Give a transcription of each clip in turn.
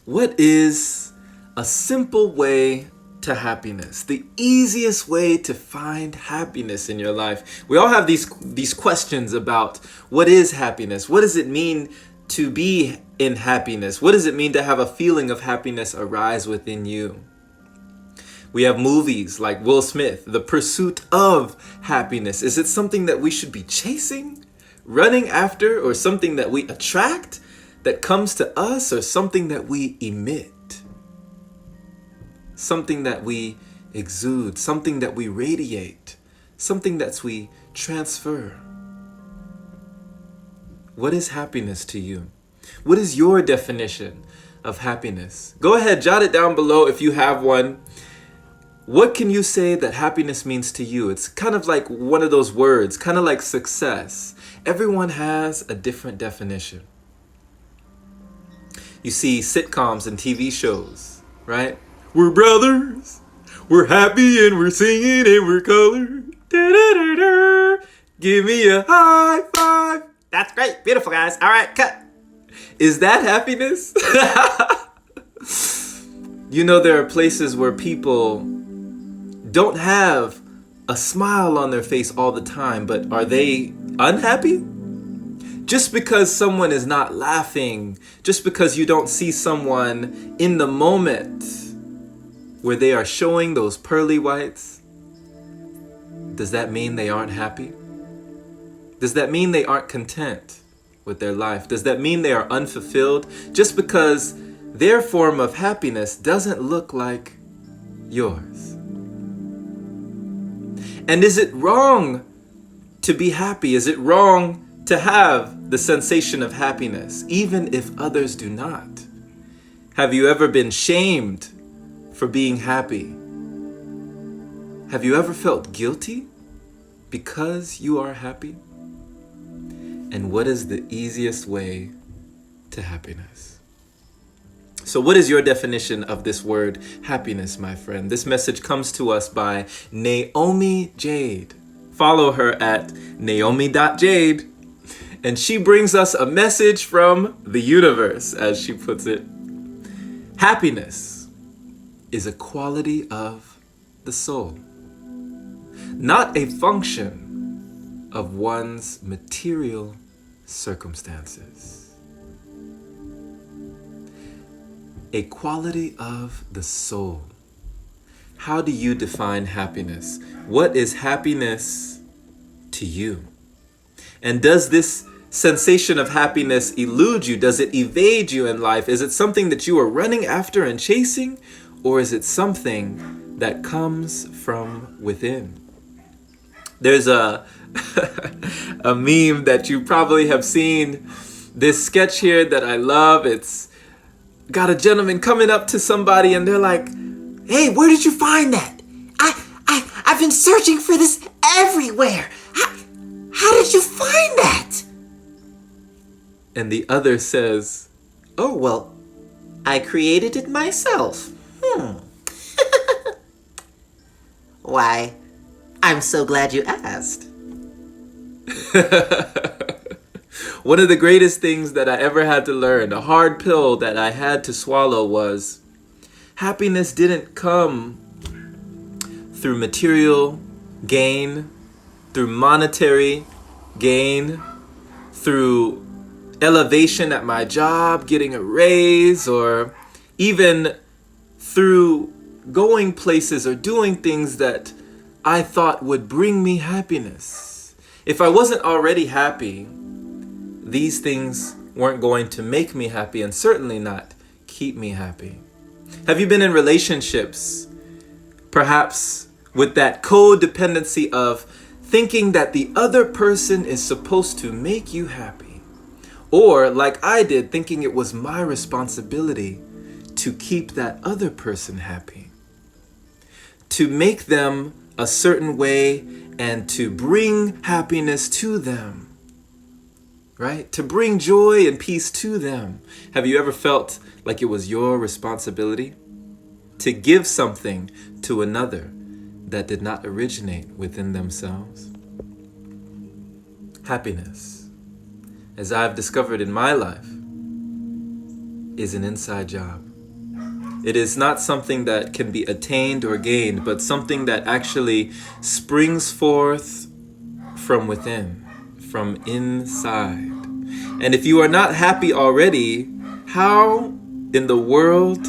What is a simple way to happiness? The easiest way to find happiness in your life. We all have these questions about what is happiness? What does it mean to be in happiness? What does it mean to have a feeling of happiness arise within you? We have movies like Will Smith, The Pursuit of Happiness. Is it something that we should be chasing, running after, or something that we attract, that comes to us, or something that we emit? Something that we exude, something that we radiate, something that we transfer. What is happiness to you? What is your definition of happiness? Go ahead, jot it down below if you have one. What can you say that happiness means to you? It's kind of like one of those words, kind of like success. Everyone has a different definition. You see sitcoms and TV shows, right? We're brothers, we're happy and we're singing and we're colored. Da-da-da-da. Give me a high five. That's great, beautiful guys. All right, cut. Is that happiness? You know, there are places where people don't have a smile on their face all the time, but are they unhappy? Just because someone is not laughing, just because you don't see someone in the moment where they are showing those pearly whites, does that mean they aren't happy? Does that mean they aren't content with their life? Does that mean they are unfulfilled just because their form of happiness doesn't look like yours? And is it wrong to be happy? Is it wrong to have the sensation of happiness, even if others do not? Have you ever been shamed for being happy? Have you ever felt guilty because you are happy? And what is the easiest way to happiness? So what is your definition of this word happiness, my friend? This message comes to us by Naomi Jade. Follow her at naomi.jade. And she brings us a message from the universe, as she puts it. Happiness is a quality of the soul, not a function of one's material circumstances. A quality of the soul. How do you define happiness? What is happiness to you? And does this sensation of happiness elude you? Does it evade you in life? Is it something that you are running after and chasing? Or is it something that comes from within? There's a a meme that you probably have seen. This sketch here that I love. It's got a gentleman coming up to somebody and they're like, "Hey, where did you find that? I've been searching for this everywhere. How did you find that?" And the other says, "Oh, well, I created it myself." Why, I'm so glad you asked. One of the greatest things that I ever had to learn, a hard pill that I had to swallow, was happiness didn't come through material gain, through monetary gain, through elevation at my job, getting a raise, or even through going places or doing things that I thought would bring me happiness. If I wasn't already happy, these things weren't going to make me happy and certainly not keep me happy. Have you been in relationships, perhaps with that codependency of thinking that the other person is supposed to make you happy? Or like I did, thinking it was my responsibility to keep that other person happy, to make them a certain way and to bring happiness to them, right? To bring joy and peace to them. Have you ever felt like it was your responsibility to give something to another that did not originate within themselves? Happiness, as I've discovered in my life, is an inside job. It is not something that can be attained or gained, but something that actually springs forth from within, from inside. And if you are not happy already, how in the world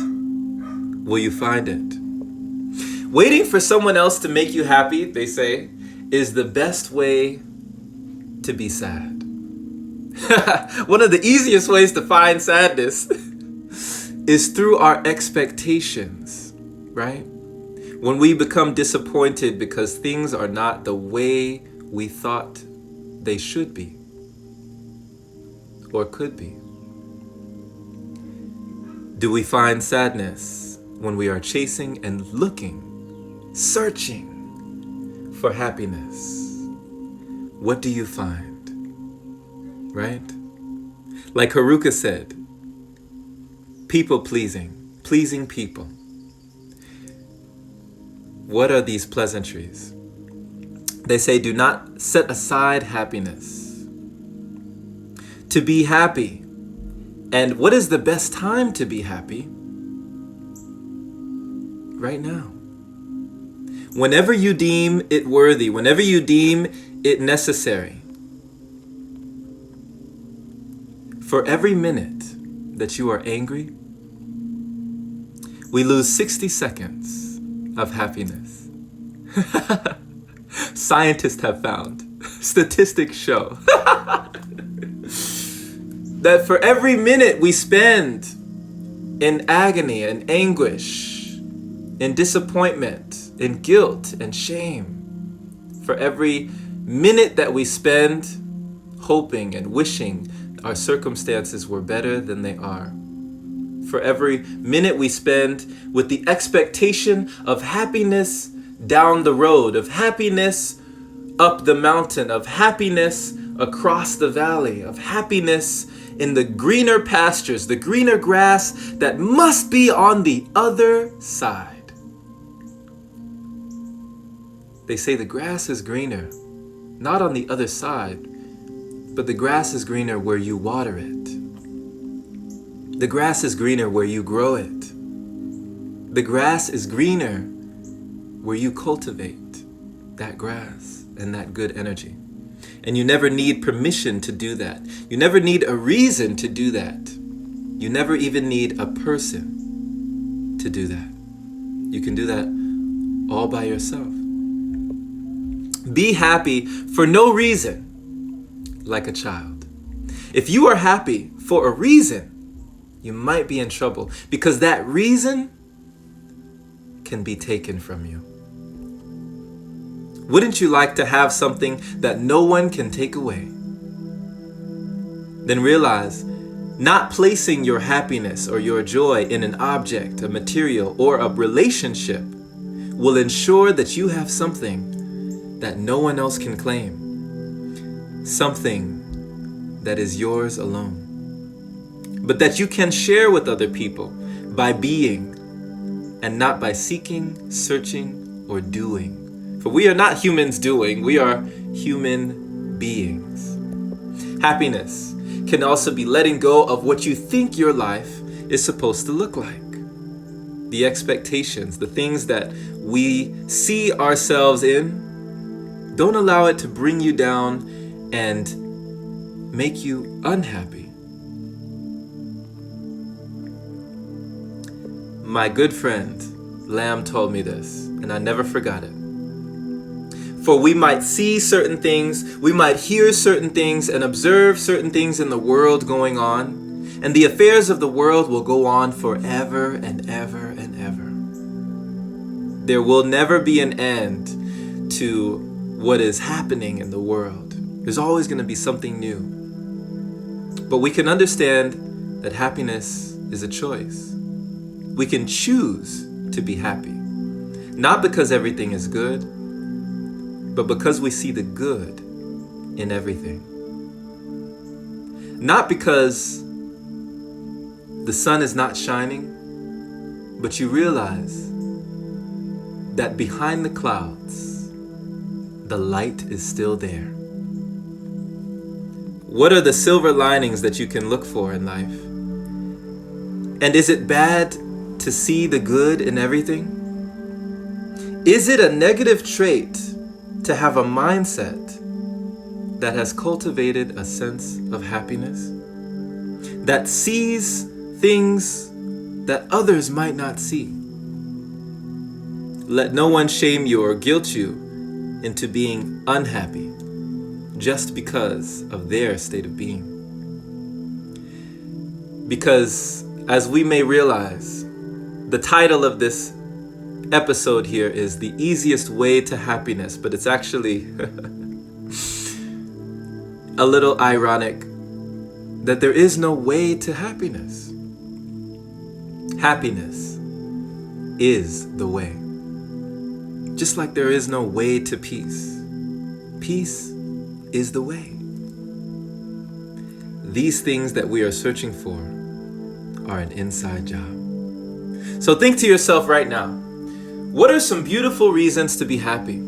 will you find it? Waiting for someone else to make you happy, they say, is the best way to be sad. One of the easiest ways to find sadness is through our expectations, right? When we become disappointed because things are not the way we thought they should be or could be. Do we find sadness when we are chasing and looking, searching for happiness? What do you find? Right? Like Haruka said, people pleasing people. What are these pleasantries? They say, do not set aside happiness. To be happy. And what is the best time to be happy? Right now. Whenever you deem it worthy, whenever you deem it necessary. For every minute that you are angry, we lose 60 seconds of happiness. Scientists have found, statistics show, that for every minute we spend in agony and anguish, in disappointment, in guilt and shame, for every minute that we spend hoping and wishing our circumstances were better than they are, for every minute we spend with the expectation of happiness down the road, of happiness up the mountain, of happiness across the valley, of happiness in the greener pastures, the greener grass that must be on the other side. They say the grass is greener, not on the other side, but the grass is greener where you water it. The grass is greener where you grow it. The grass is greener where you cultivate that grass and that good energy. And you never need permission to do that. You never need a reason to do that. You never even need a person to do that. You can do that all by yourself. Be happy for no reason, like a child. If you are happy for a reason, you might be in trouble because that reason can be taken from you. Wouldn't you like to have something that no one can take away? Then realize, not placing your happiness or your joy in an object, a material, or a relationship will ensure that you have something that no one else can claim. Something that is yours alone. But that you can share with other people by being and not by seeking, searching, or doing. For we are not humans doing, we are human beings. Happiness can also be letting go of what you think your life is supposed to look like. The expectations, the things that we see ourselves in, don't allow it to bring you down and make you unhappy. My good friend Lamb told me this, and I never forgot it. For we might see certain things, we might hear certain things, and observe certain things in the world going on, and the affairs of the world will go on forever and ever and ever. There will never be an end to what is happening in the world. There's always going to be something new. But we can understand that happiness is a choice. We can choose to be happy, not because everything is good, but because we see the good in everything. Not because the sun is not shining, but you realize that behind the clouds, the light is still there. What are the silver linings that you can look for in life? And is it bad to see the good in everything? Is it a negative trait to have a mindset that has cultivated a sense of happiness, that sees things that others might not see? Let no one shame you or guilt you into being unhappy just because of their state of being. Because as we may realize, the title of this episode here is The Easiest Way to Happiness, but it's actually a little ironic that there is no way to happiness. Happiness is the way. Just like there is no way to peace. Peace is the way. These things that we are searching for are an inside job. So think to yourself right now, what are some beautiful reasons to be happy?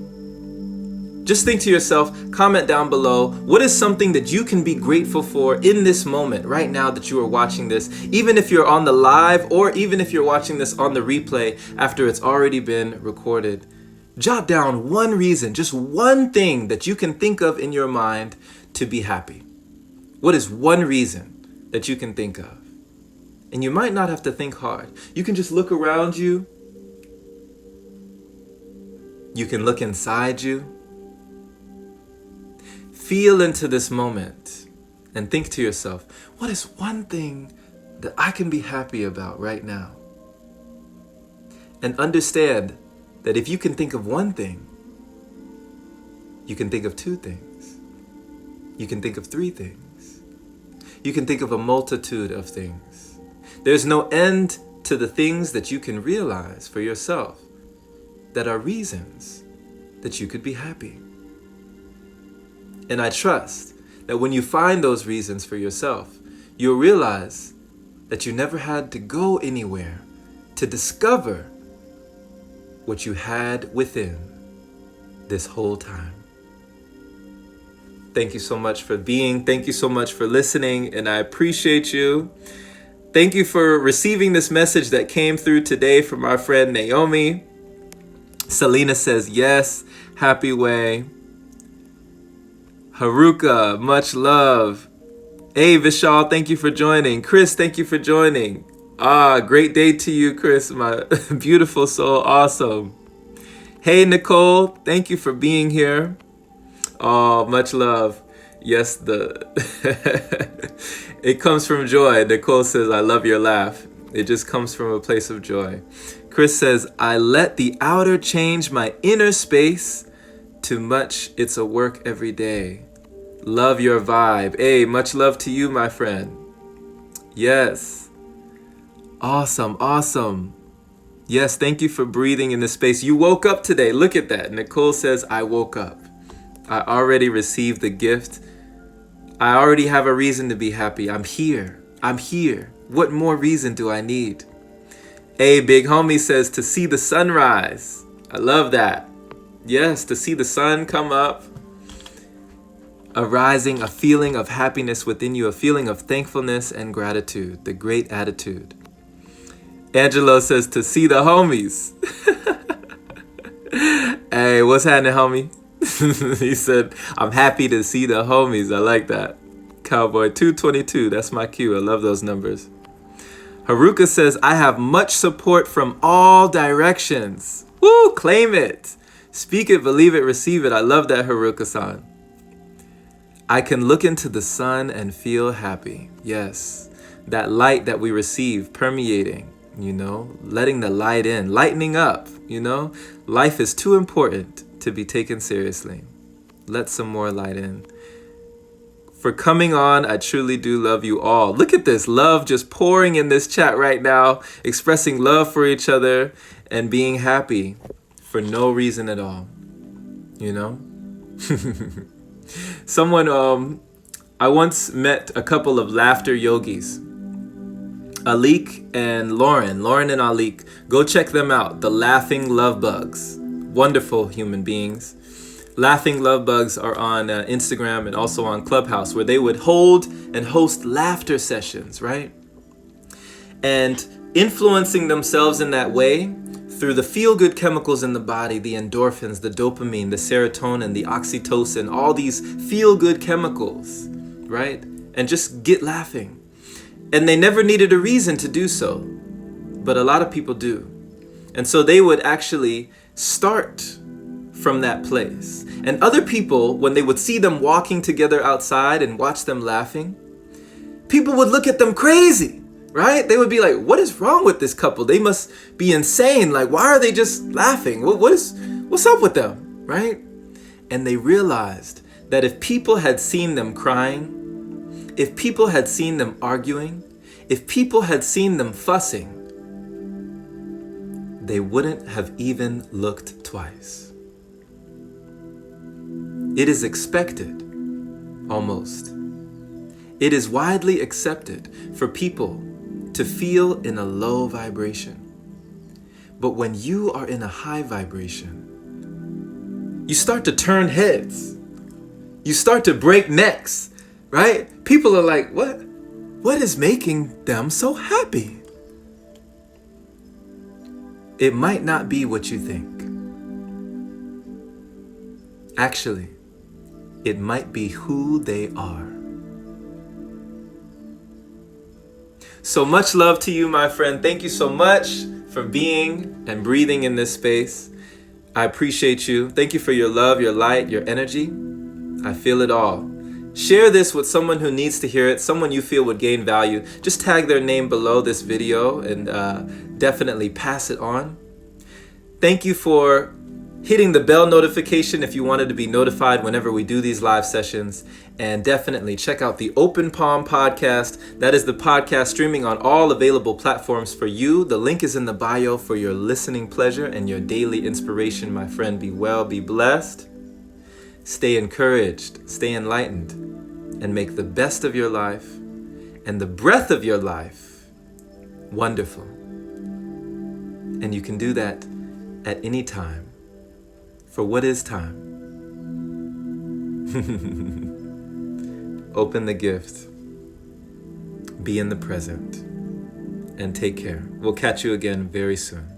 Just think to yourself, comment down below, what is something that you can be grateful for in this moment, right now that you are watching this, even if you're on the live or even if you're watching this on the replay after it's already been recorded. Jot down one reason, just one thing that you can think of in your mind to be happy. What is one reason that you can think of? And you might not have to think hard. You can just look around you. You can look inside you. Feel into this moment and think to yourself, what is one thing that I can be happy about right now? And understand that if you can think of one thing, you can think of two things. You can think of three things. You can think of a multitude of things. There's no end to the things that you can realize for yourself that are reasons that you could be happy. And I trust that when you find those reasons for yourself, you'll realize that you never had to go anywhere to discover what you had within this whole time. Thank you so much for being. Thank you so much for listening, and I appreciate you. Thank you for receiving this message that came through today from our friend Naomi. Selena says, yes, happy way. Haruka, much love. Hey, Vishal, thank you for joining. Chris, thank you for joining. Great day to you, Chris, my beautiful soul. Awesome. Hey, Nicole, thank you for being here. Oh, much love. Yes, it comes from joy. Nicole says, I love your laugh. It just comes from a place of joy. Chris says, I let the outer change my inner space. Too much, it's a work every day. Love your vibe. Hey, much love to you, my friend. Yes. Awesome, awesome. Yes, thank you for breathing in this space. You woke up today. Look at that. Nicole says, I woke up. I already received the gift. I already have a reason to be happy. I'm here. I'm here. What more reason do I need? Hey, big homie says, to see the sunrise. I love that. Yes, to see the sun come up, arising a feeling of happiness within you, a feeling of thankfulness and gratitude, the great attitude. Angelo says, to see the homies. Hey, what's happening, homie? He said, I'm happy to see the homies. I like that. Cowboy 222, that's my cue. I love those numbers. Haruka says, I have much support from all directions. Woo, claim it. Speak it, believe it, receive it. I love that, Haruka-san. I can look into the sun and feel happy. Yes, that light that we receive permeating, letting the light in, lightening up, Life is too important to be taken seriously. Let some more light in. For coming on, I truly do love you all. Look at this, love just pouring in this chat right now, expressing love for each other and being happy. For no reason at all, Someone, I once met a couple of laughter yogis, Alik and Lauren and Alik. Go check them out, the Laughing Love Bugs. Wonderful human beings. Laughing Love Bugs are on Instagram and also on Clubhouse, where they would hold and host laughter sessions, right? And influencing themselves in that way through the feel-good chemicals in the body, the endorphins, the dopamine, the serotonin, the oxytocin, all these feel-good chemicals, right? And just get laughing. And they never needed a reason to do so, but a lot of people do. And so they would actually start from that place. And other people, when they would see them walking together outside and watch them laughing, people would look at them crazy, right? They would be like, what is wrong with this couple? They must be insane. Like, why are they just laughing? What's up with them, right? And they realized that if people had seen them crying, if people had seen them arguing, if people had seen them fussing, they wouldn't have even looked twice. It is expected, almost. It is widely accepted for people to feel in a low vibration. But when you are in a high vibration, you start to turn heads. You start to break necks, right? People are like, what is making them so happy? It might not be what you think. Actually, it might be who they are. So much love to you, my friend. Thank you so much for being and breathing in this space. I appreciate you. Thank you for your love, your light, your energy. I feel it all. Share this with someone who needs to hear it, someone you feel would gain value. Just tag their name below this video and definitely pass it on. Thank you for hitting the bell notification if you wanted to be notified whenever we do these live sessions. And definitely check out the Open Palm podcast. That is the podcast streaming on all available platforms for you. The link is in the bio for your listening pleasure and your daily inspiration, my friend. Be well, be blessed. Stay encouraged, stay enlightened, and make the best of your life and the breath of your life wonderful. And you can do that at any time. For what is time? Open the gift. Be in the present. And take care. We'll catch you again very soon.